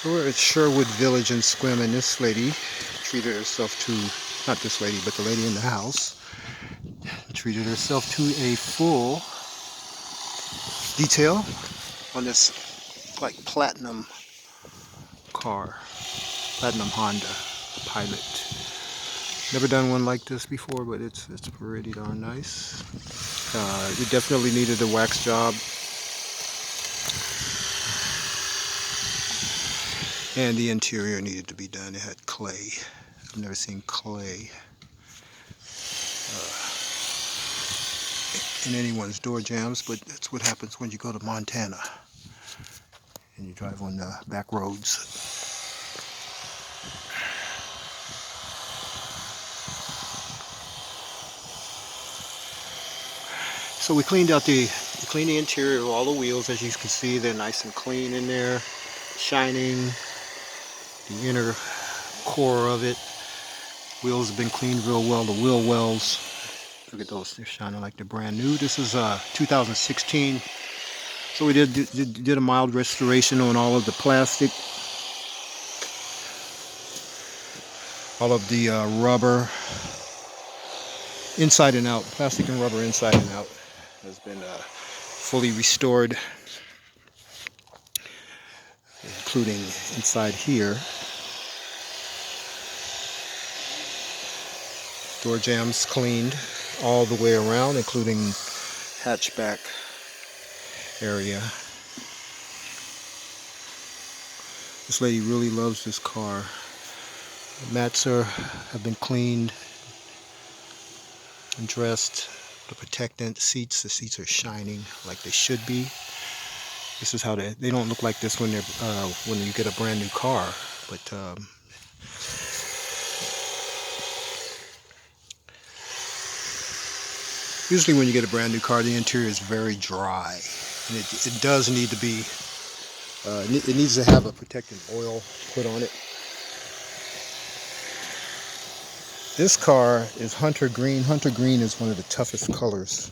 So we're at Sherwood Village in Sequim, and this lady treated herself to, not this lady, but the lady in the house, treated herself to a full detail on this like platinum car, platinum Honda Pilot. Never done one like this before, but it's pretty darn nice. It definitely needed a wax job. And the interior needed to be done. It had clay. I've never seen clay in anyone's door jambs, but that's what happens when you go to Montana and you drive on the back roads. So we cleaned the interior of all the wheels. As you can see, they're nice and clean in there, shining. The inner core of it. Wheels have been cleaned real well. The wheel wells, look at those, they're shining like they're brand new. This is 2016. So we did a mild restoration on all of the plastic, all of the rubber, inside and out. Plastic and rubber inside and out has been fully restored, including inside here. Door jambs cleaned all the way around, including hatchback area. This lady really loves this car. The mats have been cleaned and dressed. The Protectant seats, the seats are shining like they should be. This is how they don't look like this when you get a brand new car, but usually when you get a brand new car, the interior is very dry, and it does need to be, it needs to have a protectant oil put on it. This car is hunter green. Hunter green is one of the toughest colors